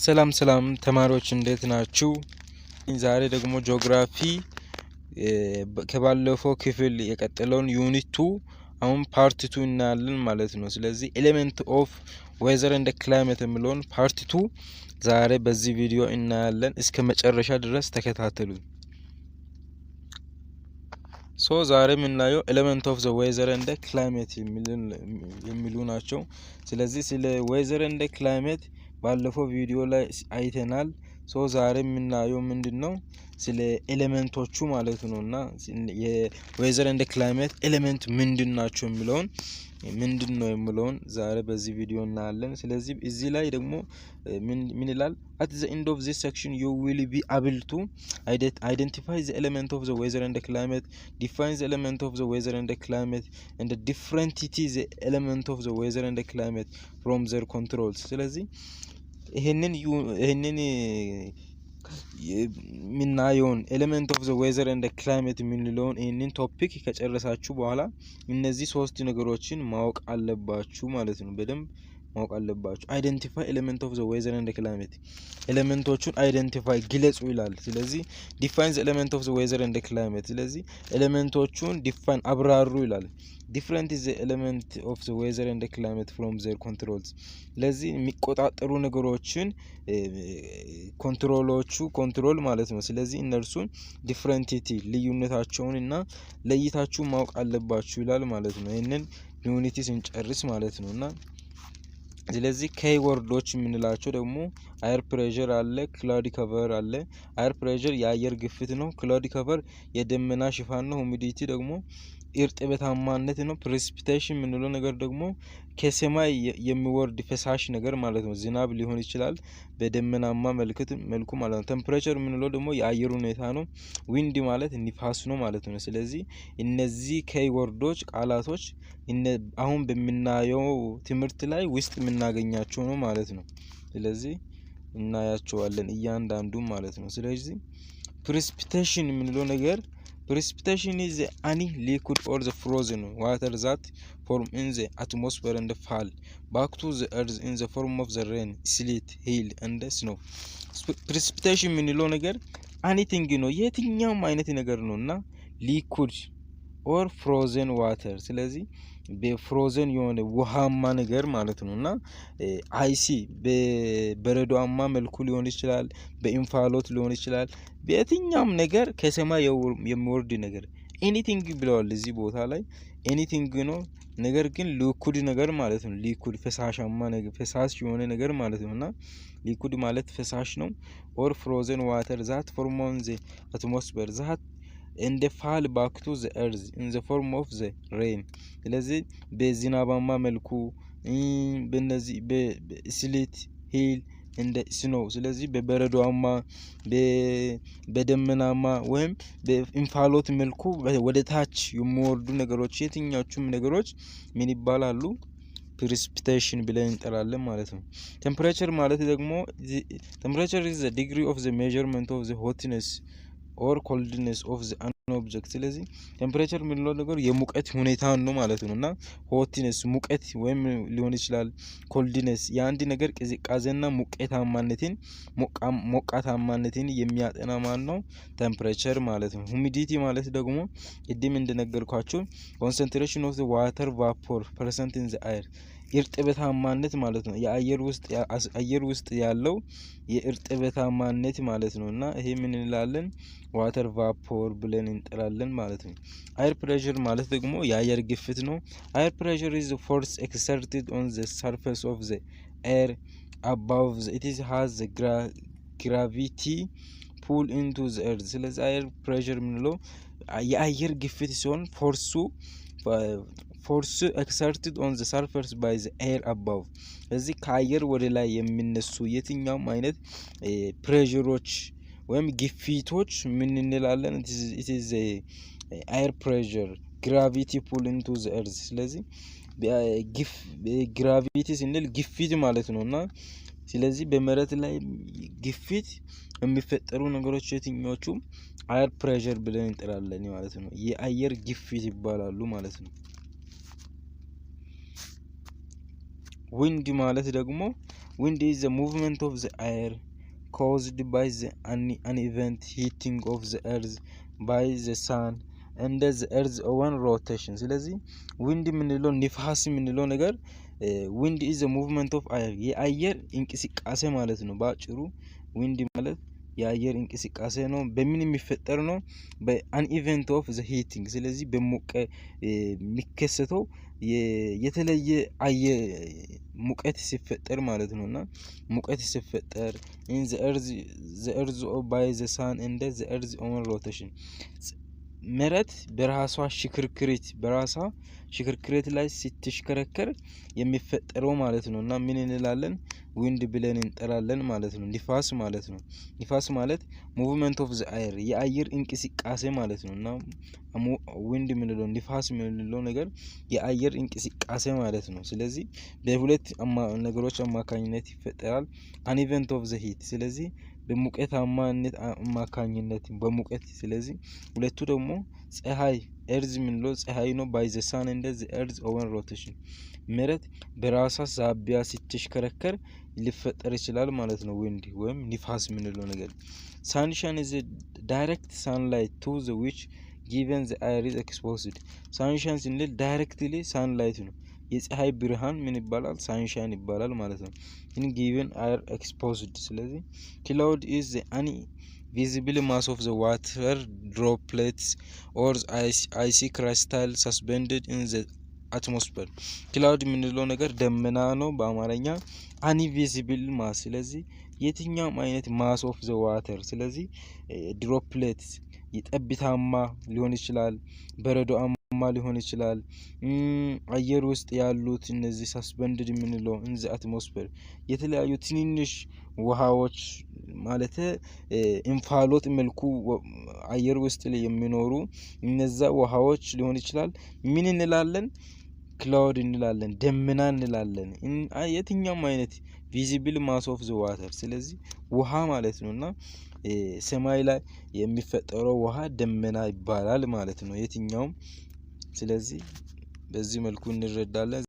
ሰላም ተማሪዎች እንዴት ናችሁ? ዛሬ ደግሞ ጂኦግራፊ ከባለፈው ክፍል የቀጠለውን ዩኒት 2 አሁን ፓርት 2 እናያለን ማለት ነው። ስለዚህ ኤሌመንት ኦፍ ዌዘር ኤንድ ክላይሜት የሚለውን ፓርት 2 ዛሬ በዚህ ቪዲዮ እናያለን። እስከ መጨረሻ ድረስ ተከታተሉ። ዛሬ የምናየው ኤሌመንት ኦፍ ዘ ዌዘር ኤንድ ክላይሜት የሚሉ ናቸው። ስለዚህ ስለ ዌዘር ኤንድ ክላይሜት ባለፈው ቪዲዮ ላይ አይተናል። ዛሬ የምናየው ምንድነው ስለ ኤሌመንቶቹ ማለት ነውና የዌዘር ኤንድ ክላይሜት ኤሌመንት ምንድናቸው የሚለውን ዛሬ በዚህ ቪዲዮ እናያለን። ስለዚህ እዚህ ላይ ደግሞ ምን ይላል? at the end of this section you will be able to identify the element of the weather and the climate, define the element of the weather and the climate, and differentiate the element of the weather and the climate from their controls. ስለዚህ ይሄንን ምናየውን ኤሌመንት ኦፍ ዘ ዌዘር ኤንድ ክላይሜት የምንለውን ይሄንን ቶፒክ ከጨረሳችሁ በኋላ እነዚህ ሶስት ነገሮችን ማወቅ አለባችሁ ማለት ነው። በደንብ ማወቅ አለባችሁ። አይደንቲፋይ ኤሌመንት ኦፍ ዘ ዌዘር ኤንድ ክላይሜት ኤሌመንቶቹን አይደንቲፋይ ግለጹ ይላል። ስለዚህ ዲፋይን ዘ ኤሌመንት ኦፍ ዘ ዌዘር ኤንድ ክላይሜት ስለዚህ ኤሌመንቶቹን ዲፋይን አብራሩ ይላል። different is the element of the weather and the climate from their controls ለዚህ የሚቆጣጠሩ ነገሮችን ኮንትሮል ማለት ነው። ስለዚህ እነርሱን ዲፈረንቲቲ ልዩነታቸውን እና ለይታችሁ ማወቅ አለባችሁ ይላል ማለት ነው። ይሄንን ዩኒቲ ስንጨርስ ማለት ነውና ስለዚህ ከወርዶች የምንላቸው ደግሞ አየር ፕሬሸር አለ፣ ክላውዲ ከቨር አለ። አየር ፕሬሸር የአየር ግፊት ነው። ክላውዲ ከቨር የደመና ሽፋን ነው። ሁሚዲቲ ደግሞ እርጥበታማነት ነው። ፕሬሲፒቴሽን የምንለው ነገር ደግሞ ከሰማይ የሚወርድ ፈሳሽ ነገር ማለት ነው። ዝናብ ሊሆን ይችላል በደመናማ መልኩ ማለት ነው። ቴምፕሬቸር የምንለው ደግሞ የአየር ሁኔታ ነው። ዊንድ ማለት ንፋስ ነው ማለት ነው። ስለዚህ እነዚህ ከወርዶች ቃላቶች አሁን በሚናየው ትምህርት ላይ ውስጥ የምናገኛቸው ነው ማለት ነው። ስለዚህ እናያቸዋለን እያንዳንዱ ማለት ነው። ስለዚህ ፕሬሲፒቴሽን የምንለው ነገር precipitation is any liquid or the frozen water that form in the atmosphere and fall back to the earth in the form of the rain, sleet, hail and snow. precipitation የምንለው ነገር anything ነው፣ የትኛውም አይነት ነገር ነውና liquid or frozen water ስለዚህ በፍሮዘን የሆነ ውሃማ ነገር ማለት ነውና አይሲ በበረዶአማ መልኩ ሊሆን ይችላል፣ በኢንፋሎት ሊሆን ይችላል። በየትኛውም ነገር ከሰማይ የሚወርድ ነገር ኤኒቲንግ ብለዋል እዚህ ቦታ ላይ ኤኒቲንግ ነው። ነገር ግን ሊኩድ ነገር ማለት ነው። ሊኩድ ፈሳሻማ ነገር ፈሳሽ የሆነ ነገር ማለት ነውና ሊኩድ ማለት ፈሳሽ ነው። ኦር ፍሮዘን ዋተር ዛት ፎርም ኦን ዘ አትሞስፌር ዛት and fall back to the earth in the form of the rain ስለዚህ በዝናባማ መልኩ በእነዚህ በስሊት ሂል እንደ ስኖው ስለዚህ በበረዶአማ በደመናማ ወይም በኢንፋሎት መልኩ ወደ ታች የሚወርዱ ነገሮች የትኛዎቹም ነገሮች ምን ይባላሉ? precipitation ብለን እንጠራለን ማለት ነው። ቴምፕሬቸር ማለት ደግሞ temperature is the degree of the measurement of the hotness or coldness of the object ስለዚህ ቴምፕሬቸር ምንለው ነገር የሙቀት ሁኔታ ነው ማለት ነውና ሆትነስ ሙቀት ወይም ሊሆን ይችላል፣ ኮልድነስ የአንድ ነገር ቅዝቃዜና ሞቃታማነትን የሚያጠና ማለት ነው ቴምፕሬቸር ማለት ነው። ሁሚዲቲ ማለት ደግሞ ቅድም እንደነገርኳችሁ concentration of the water vapor present in the air እርጥበታማነት ማለት ነው። አየር ውስጥ ያለው የእርጥበታማነት ማለት ነውና ይሄ ምን እንላለን? ዋተር ቫፖር ብለን እንጠራለን ማለት ነው። አየር ፕሬሸር ማለት ደግሞ የአየር ግፊት ነው። አየር ፕሬሸር is the force exerted on the surface of the air above it has the gravity pull into the earth ስለዚህ አየር ፕሬሸር ምንለው የአየር ግፊት ሲሆን force exerted on the surface by the air above እዚህ ከአየር ወደ ላይ የሚነሱ የትኛውም አይነት ፕሬሸሮች ወይም ግፊቶች ምን እንላለን? it is a air pressure gravity pull into the earth ስለዚህ ግራቪቲ ስንል ግፊት ማለት ነውና ስለዚህ በመሬት ላይ ግፊት የሚፈጠሩ ነገሮች የትኞቹ አየር ፕሬሸር ብለን እንጠራለን ማለት ነው። የአየር ግፊት ይባላሉ ማለት ነው። ዊንድ ማለት ደግሞ wind is the movement of the air caused by the uneven heating of the earth by the sun and the earth's own rotation ስለዚህ wind የምንለው ንፋስ የምንለው ነገር wind is the movement of air የአየር እንቅስቃሴ ማለት ነው ባጭሩ wind ማለት የአየር እንቅስቃሴ ነው በምን የሚፈጠር ነው በአንኢቨንት ኦፍ ዘ ሂቲንግ ስለዚህ በሙቀ የሚከሰተው የተለየ ሙቀት ሲፈጠር ማለት ነውና ሙቀት ሲፈጠር in the earth by the sun and the earth's own rotation መሬት በራሷ ሽክርክሪት ላይ ስትሽከረከር የሚፈጠረው ማለት ነውና ምን እንላለን wind ብለን እንጠራለን ማለት ነው ንፋስ ማለት ነው ንፋስ ማለት movement of the air የአየር እንቅስቃሴ ማለት ነውና wind ምንለው ንፋስ ምንለው ነገር የአየር እንቅስቃሴ ማለት ነው ስለዚህ በሁለት ነገሮች አማካኝነት ይፈጠራል an event of the heat ስለዚህ በሙቀታማነት አማካኝነት በሙቀት ስለዚህ ሁለቱ ደግሞ ፀሐይ earth ምንለው ፀሐይ ነው by the sun and the earth's own rotation መሬት በራሷ ዛቢያ ስትሽከረከር ሊፈጠር ይችላል ማለት ነው wind ወይም ንፋስ ምንለው ነገር sunshine is a direct sunlight to the which given the air is exposed sunshine ስንል directly sunlight ነው የፀሐይ ብርሃን ምን ይባላል sunshine ይባላል ማለት ነው in given air exposed ስለዚህ cloud is the visible mass of the water droplets or icy crystal suspended in the atmosphere cloud ምንለው ነገር ደመና ነው በአማርኛ invisible mass ስለዚህ የትኛውም አይነት mass of the water ስለዚህ droplets የጠብታማ ሊሆን ይችላል በረዶአማ ሊሆን ይችላል አየር ውስጥ ያሉት እነዚህ suspended ምንለው in the atmosphere የተለያዩ ትንንሽ ውሃዎች ማለት እንፋሎት መልኩ አየር ውስጥ ላይ የሚኖሩ እነዛ ውሃዎች ሊሆን ይችላል ምን እንላለን cloud እንላለን ደመና እንላለን የትኛውም አይነት visible mass of the water ስለዚህ ውሃ ማለት ነውና ሰማይ ላይ የሚፈጠረው ውሃ ደመና ይባላል ማለት ነው የትኛውም ስለዚህ በዚህ መልኩ እንረዳለን